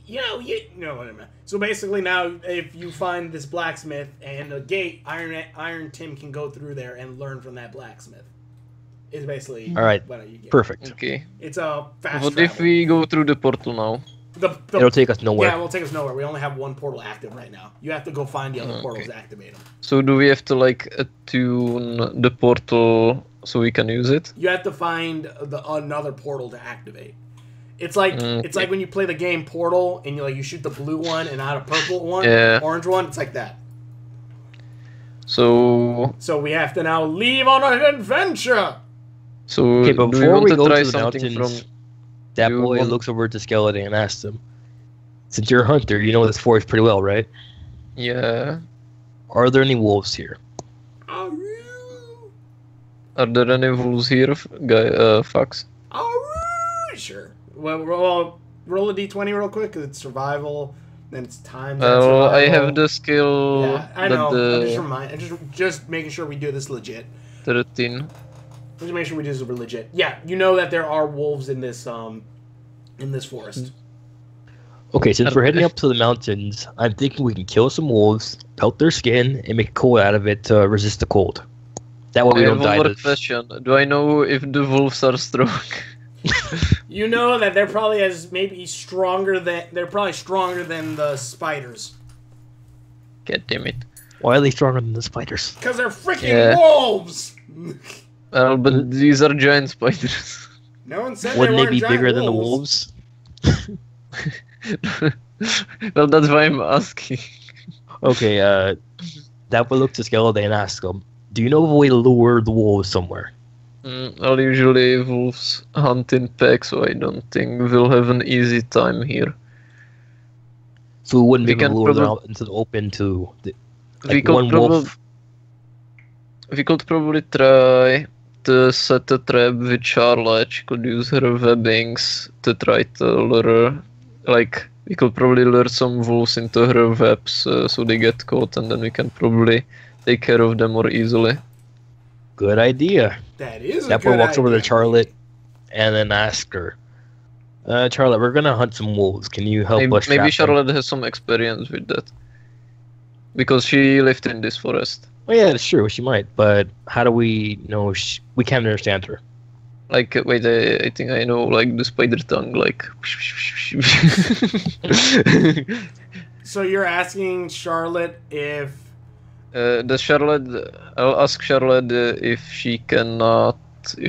Whatever. So basically now, if you find this blacksmith and a gate, Iron Tim can go through there and learn from that blacksmith. Is basically All right, what you get. perfect. Okay. It's a fast What travel. if we go through the portal now? It'll take us nowhere. Yeah, it will take us nowhere. We only have one portal active right now. You have to go find the other portals to activate them. So do we have to like attune the portal so we can use it? You have to find another portal to activate. It's like when you play the game Portal and you shoot the blue one and not a purple one, orange one. It's like that. So we have to now leave on an adventure. So Okay, do before we want we to go try to the something mountains, from? that you boy want- looks over to Skeleton and asks him, "Since you're a hunter, you know this forest pretty well, right? Yeah. Are there any wolves here?" Are there any wolves here, Fox? Sure. Well, roll a d20 real quick because it's survival. Then it's time. Well, I have the skill. Yeah, I that know. I'm just making sure we do this legit. 13. Just make sure we do this legit. Yeah, you know that there are wolves in this forest. Okay, since we're heading up to the mountains, I'm thinking we can kill some wolves, pelt their skin, and make a coat out of it to resist the cold. That way we I don't have die. one more To... question. Do I know if the wolves are strong? You know that they're probably stronger than the spiders. God damn it. Why are they stronger than the spiders? Because they're freaking wolves. Well, but these are giant spiders. No one said Wouldn't they they be weren't bigger giant than the wolves. wolves? Well, that's why I'm asking. Okay, that would look to Skeleton and ask him, "Do you know of a way to lure the wolves somewhere?" Well, usually wolves hunt in packs, so I don't think we'll have an easy time here. So we wouldn't be We able to can lure them probab- out into the open to We could one wolf. We could probably try to set a trap with Charlotte. She could use her webbings to try to lure. Like, we could probably lure some wolves into her webs so they get caught, and then we can probably take care of them more easily. Good idea. That is a That good boy walks over idea. to Charlotte and then asks her, Charlotte, we're gonna hunt some wolves. Can you help us Maybe trap them?" Charlotte has some experience with that. Because she lived in this forest. Oh yeah, that's true. She might, but how do we know we can't understand her? Like, wait, I think I know, like, the spider tongue, like... So you're asking Charlotte if... I'll ask Charlotte if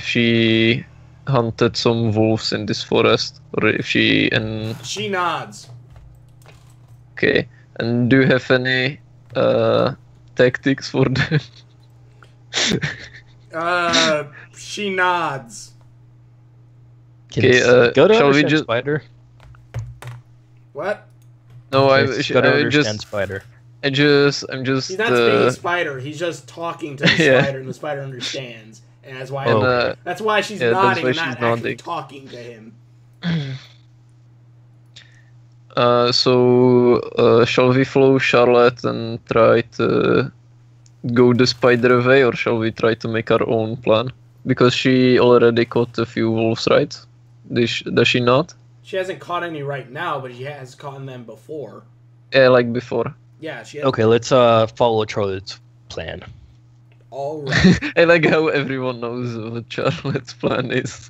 she hunted some wolves in this forest, or if she, She nods. okay, and do you have any, tactics for them? She nods. Can Okay, Skeleton shall we understand just- spider? No, Can I Skeleton understand spider. I'm just, He's not speaking spider. He's just talking to the Yeah. spider, and the spider understands. And that's why And, that's why she's yeah, that's nodding why and she's not actually nodding. talking to him. so, shall we follow Charlotte and try to go the spider away, or shall we try to make our own plan? Because she already caught a few wolves, right? Does she not? She hasn't caught any right now, but she has caught them before. Yeah, like before. Yeah, she has. Okay, let's follow Charlotte's plan. All right. I like how everyone knows what Charlotte's plan is.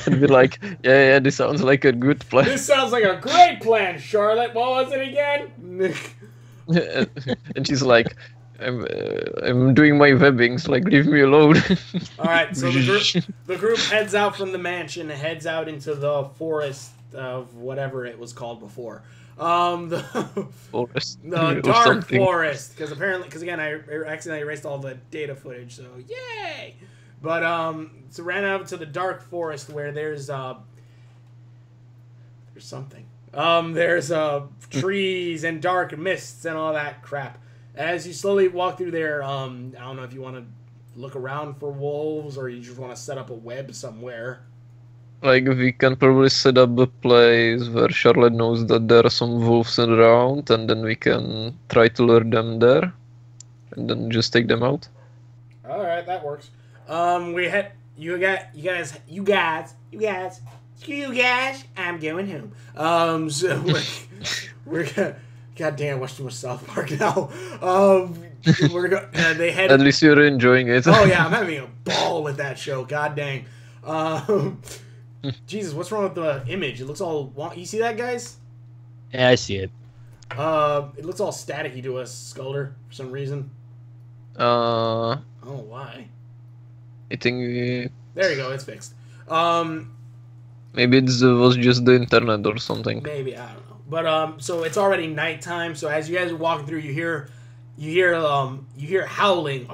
And be like, yeah, this sounds like a good plan. This sounds like a great plan, Charlotte. What was it again? And she's like, I'm doing my webbings, like, leave me alone. All right, so the group heads out from the mansion and heads out into the forest of whatever it was called before. The Forest. the or dark something. forest, because again I accidentally erased all the data footage, so yay! But so ran out to the dark forest where there's something. There's trees and dark mists and all that crap. As you slowly walk through there, I don't know if you want to look around for wolves, or you just want to set up a web somewhere? Like, we can probably set up a place where Charlotte knows that there are some wolves around, and then we can try to lure them there, and then just take them out. All right, that works. We had you guys. I'm going home. So we're gonna. Goddamn, watch too much South Park now. We're go. They had. At least you're enjoying it. Oh yeah, I'm having a ball with that show. God dang. Jesus, what's wrong with the image? It looks all. You see that, guys? Yeah, I see it. It looks all staticky to us, Skulder, for some reason. I don't know why. I think. There you go. It's fixed. Maybe it was just the internet or something. Maybe, I don't know. But so it's already nighttime. So as you guys are walking through, you hear howling.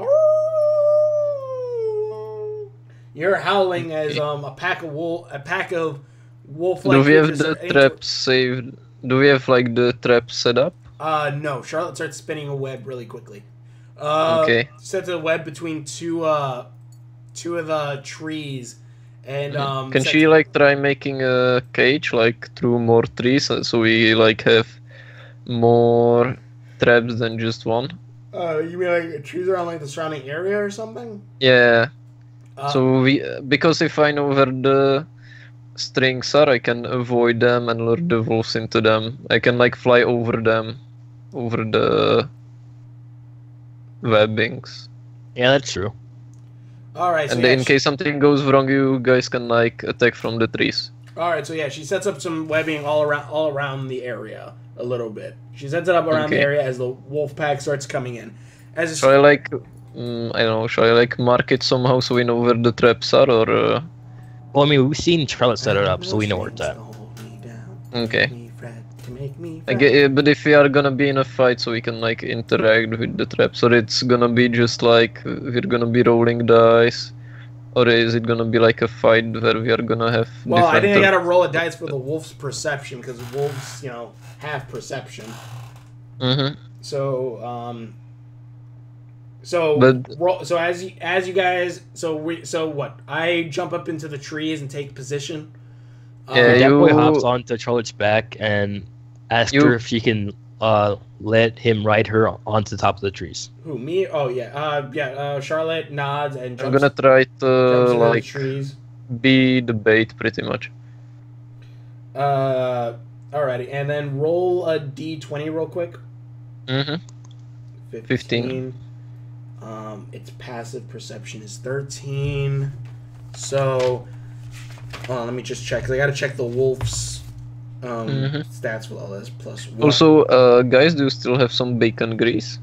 You hear howling as a pack of wolf-like. Do we have the trap saved? Do we have like the trap set up? No. Charlotte starts spinning a web really quickly. Okay. Sets a web between two of the trees. And can she like try making a cage like through more trees so we like have more traps than just one? You mean like trees around like the surrounding area or something? Yeah. So because if I know where the strings are, I can avoid them and lure the wolves into them. I can like fly over them, over the webbings. Yeah, that's true. Alright, so and in case something goes wrong, you guys can like attack from the trees. Alright, so yeah, she sets up some webbing all around the area a little bit. She sets it up around the area as the wolf pack starts coming in. Shall I like, I don't know, shall I like mark it somehow so we know where the traps are, or? Well, I mean, we've seen Charlotte set it up, so we know where it's at. Okay. But if we are gonna be in a fight, so we can like interact with the traps, or it's gonna be just like we're gonna be rolling dice, or is it gonna be like a fight where we are gonna have? Well, I think I gotta roll a dice for the wolf's perception because wolves, have perception. Mm-hmm. So, so as you guys, so what? I jump up into the trees and take position. Yeah, that boy hops onto Charlotte's back and asks her if she can let him ride her onto the top of the trees. Who, me? Oh yeah, Charlotte nods and jumps. I'm gonna try to like the trees. Be the bait pretty much. Alrighty, and then roll a d20 real quick. Mm-hmm. 15. Its passive perception is 13. So, let me just check, because I gotta check the wolf's stats with all this, plus 1. Also, guys, do you still have some bacon grease?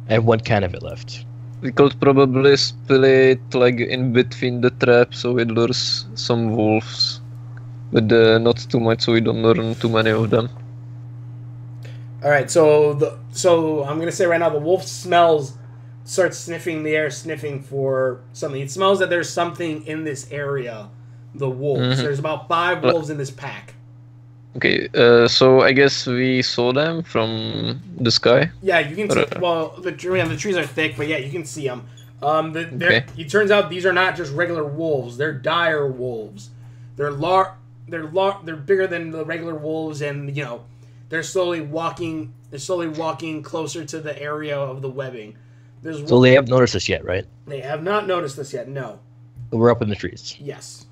I have 1 can of it left. We could probably spill it like in between the traps so it lures some wolves. But not too much so we don't lure too many of them. Alright, so I'm gonna say right now the wolf starts sniffing the air, sniffing for something. It smells that there's something in this area. The wolves. There's about 5 wolves in this pack. Okay, so I guess we saw them from the sky? Yeah, you can see, well, the trees are thick, but yeah, you can see them. It turns out these are not just regular wolves. They're dire wolves. They're bigger than the regular wolves, and, they're slowly walking closer to the area of the webbing. So they haven't noticed us yet, right? They have not noticed us yet, no. We're up in the trees. Yes.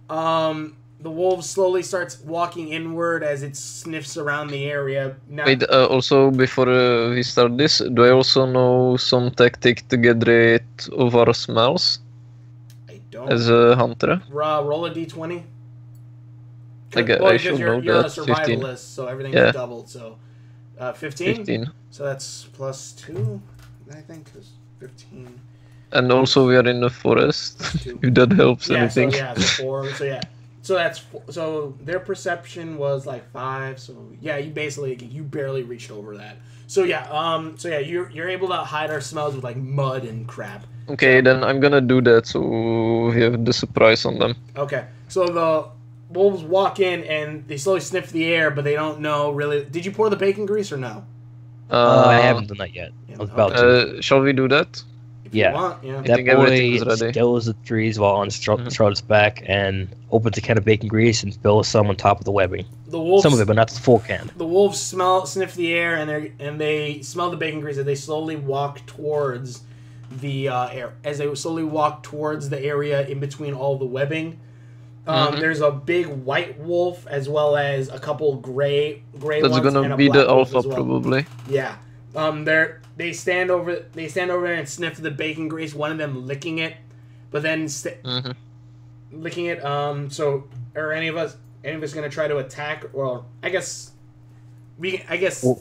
The wolf slowly starts walking inward as it sniffs around the area. Now, wait, also before we start this, do I also know some tactic to get rid of our smells? I don't. As a hunter? Roll a d20. I should know you're on a that. survivalist, so everything's doubled. So, 15? 15. So that's plus 2, I think, because 15. And also we are in the forest, if that helps anything. So 4. So their perception was like 5. So yeah, you barely reached over that. So yeah, you're able to hide our smells with like mud and crap. Okay, then I'm gonna do that so we have the surprise on them. Okay, so the wolves walk in and they slowly sniff the air, but they don't know really. Did you pour the bacon grease or no? I haven't done that yet. I was about to. Shall we do that? Yeah. You want, yeah. I That think everything boy is ready. steals the trees while on Charlotte's back and opens a can of bacon grease and spills some on top of the webbing. The wolves, Some of it, but not the full can. The wolves sniff the air, and they smell the bacon grease, and they slowly walk towards the air. As they slowly walk towards the area in between all the webbing, there's a big white wolf as well as a couple gray ones. That's gonna and a be black the wolf alpha, as well. probably. Yeah. They stand over there and sniff the bacon grease. One of them licking it, but then licking it. So are any of us gonna try to attack? Well, I guess. Well,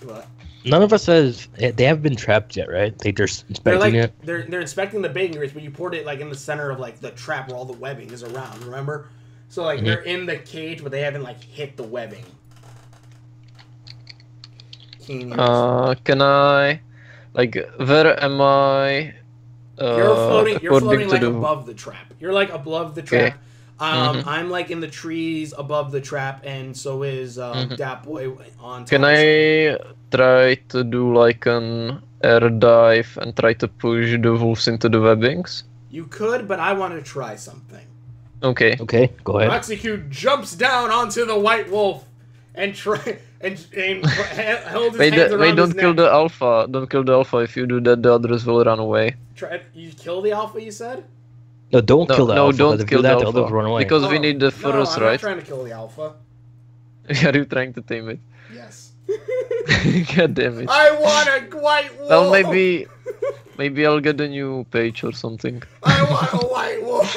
what? None of us has. They haven't been trapped yet, right? They just inspecting it. They're inspecting the bacon grease, but you poured it like in the center of like the trap where all the webbing is around. Remember? So like they're in the cage, but they haven't like hit the webbing. Can I, like, where am I? You're floating like the... above the trap. You're like above the trap. I'm like in the trees above the trap, and so is that boy on top. Can I try to do like an air dive and try to push the wolves into the webbings? You could, but I want to try something. Okay. Okay, go ahead. Roxy jumps down onto the white wolf and holds his hands around Wait, don't his kill neck. the alpha. Don't kill the alpha. If you do that, the others will run away. You kill the alpha, you said? No, don't kill the alpha. Don't If kill you do the that, alpha. others run away. Because we need the first, I'm right? not trying to kill the alpha. Are you trying to tame it? Yes. God damn it. I want a white wolf! Well, maybe I'll get a new page or something. I want a white wolf!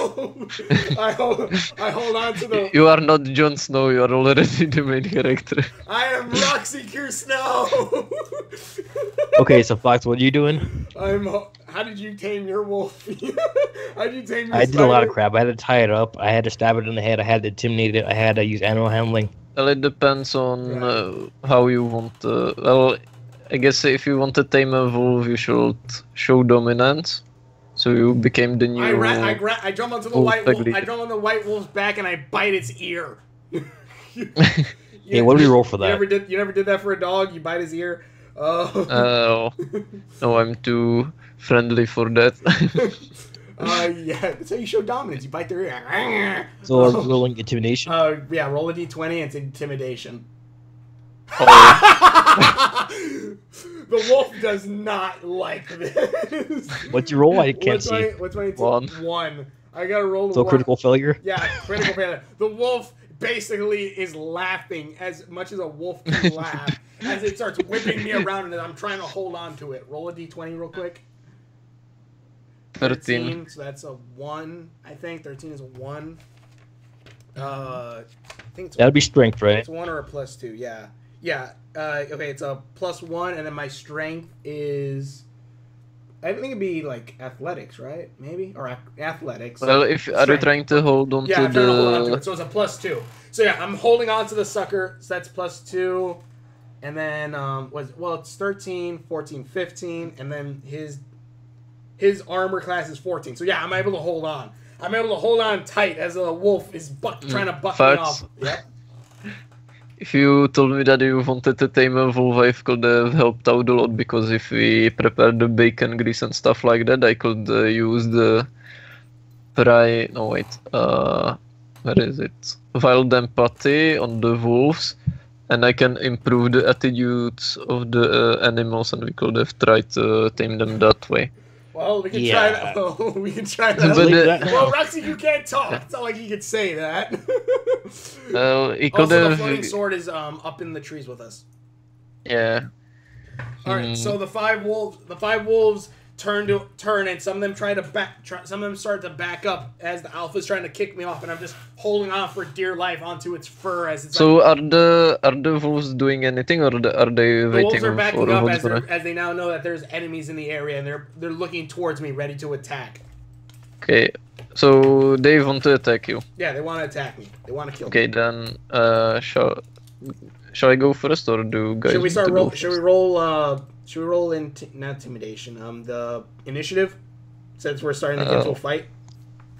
I hold on to the... You are not Jon Snow, you are already the main character. I am Roxy Q Snow! Okay, so Fox, what are you doing? How did you tame your wolf? How did you tame your I did a lot of spider? crap. I had to tie it up. I had to stab it in the head. I had to intimidate it. I had to use animal handling. Well, it depends on how you want to... Well, I guess if you want to tame a wolf, you should show dominance. So you became the new... I jump onto the white wolf. I jump on the white wolf's back and I bite its ear. Hey, what do we roll for that? You never did that for a dog? You bite his ear? Oh. No, I'm too friendly for that. Yeah, that's how you show dominance. You bite their ear. So we're rolling intimidation. Yeah, roll a d20. It's intimidation. Oh. The wolf does not like this. What's your roll? I can't see. What's my One. 1. I gotta roll. So one. critical failure. Yeah, critical failure. The wolf basically is laughing as much as a wolf can laugh as it starts whipping me around, and I'm trying to hold on to it. Roll a d20 real quick. 13. So that's a 1, I think. 13 is a 1. I think it's That'd be strength, right? It's 1 or a +2, yeah. Yeah, okay, it's a +1, and then my strength is... I think it'd be, like, athletics, right? Maybe? Or athletics. Well, are you trying to hold on Yeah, to I'm trying to hold on to the... it, so it's a +2. So yeah, I'm holding on to the sucker, so that's +2. And then, it's 13, 14, 15, and then his armor class is 14. So yeah, I'm able to hold on. I'm able to hold on tight as a wolf is trying to butt me off. Yep. If you told me that you wanted to tame a wolf, I could have helped out a lot, because if we prepared the bacon grease and stuff like that, I could use the where is it? Wild empathy on the wolves, and I can improve the attitudes of the animals, and we could have tried to tame them that way. Well, we can try that. We can try But that. Well, Roxy, you can't talk. It's not like you could say that. He could also, have... the floating sword is up in the trees with us. Yeah. All right. So the five wolves turn, and some of them some of them start to back up as the alpha's trying to kick me off, and I'm just holding on for dear life onto its fur as it's. So are the wolves doing anything, or are they waiting for... The wolves are backing up as they now know that there's enemies in the area, and they're looking towards me, ready to attack. Okay, so they want to attack you. Yeah, they want to attack me. They want to kill me. Okay, then shall I go first, or do guys? Should we start roll? First? Should we roll? Should we roll not intimidation? The initiative, since we're starting to get into a fight.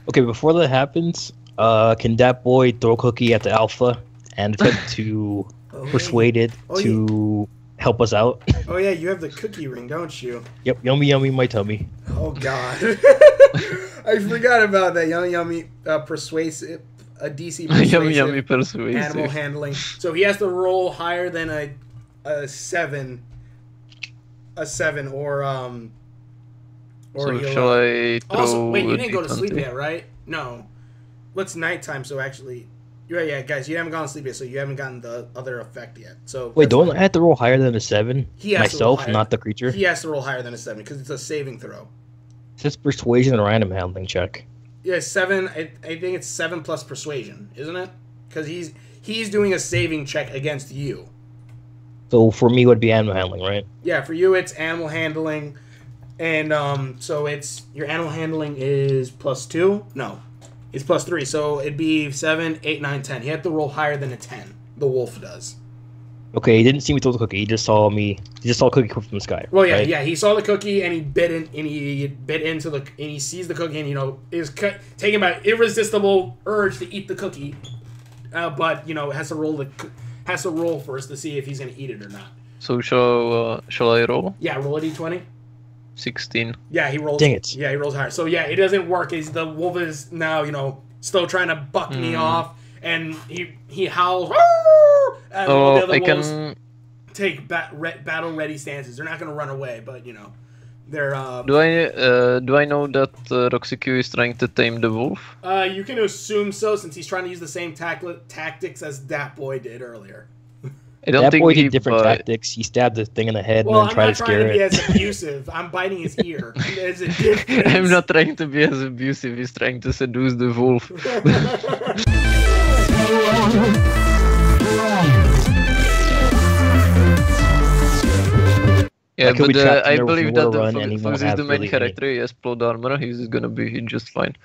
Okay, before that happens, can that boy throw a cookie at the alpha and attempt to persuade it to help us out. Oh yeah, you have the cookie ring, don't you? Yep, yummy yummy my tummy. Oh god. I forgot about that. Yummy yummy persuasive, a DC persuasive, Yummy persuasive. animal handling. So he has to roll higher than a 7. A 7 or So he'll, shall I throw also, wait, you didn't go to D20? sleep yet, right? No. What's nighttime? So actually, yeah, guys, you haven't gone to sleep yet, so you haven't gotten the other effect yet. So Wait, don't I have to roll higher than a 7? He has to roll myself, higher. not the creature. He has to roll higher than a 7 because it's a saving throw. It's just persuasion and random handling check. Yeah, 7. I think it's 7 plus persuasion, isn't it? Because he's doing a saving check against you. So for me, it would be animal handling, right? Yeah, for you it's animal handling, and so it's your animal handling is +2. No, it's +3. So it'd be 7, 8, 9, 10. He had to roll higher than a 10. The wolf does. Okay, he didn't see me throw the cookie. He just saw me. He just saw a cookie come from the sky. Well, yeah, right? yeah. He saw the cookie and he bit in, and he bit into the, and he sees the cookie, and is taken by irresistible urge to eat the cookie, but has to roll first to see if he's gonna eat it or not. So shall I roll? Yeah, roll a d20. 16. Yeah, he rolls. Dang it. Yeah, he rolls higher. So yeah, it doesn't work. The wolf is now still trying to buck me off, and he howls. And all the other wolves take battle ready stances. They're not gonna run away, but they're. Do I know that Roxy Q is trying to tame the wolf? You can assume so, since he's trying to use the same tactics as that boy did earlier. I don't That think boy he did different tactics. He stabbed the thing in the head Well, and then tried to scare I'm not trying to be it. as abusive. I'm biting his ear. There's a difference. I'm not trying to be as abusive. He's trying to seduce the wolf. Yeah, could be but trapped in I there with believe water that run and he Fuzz won't is have the main really character. He has plot armor. He's gonna be just fine.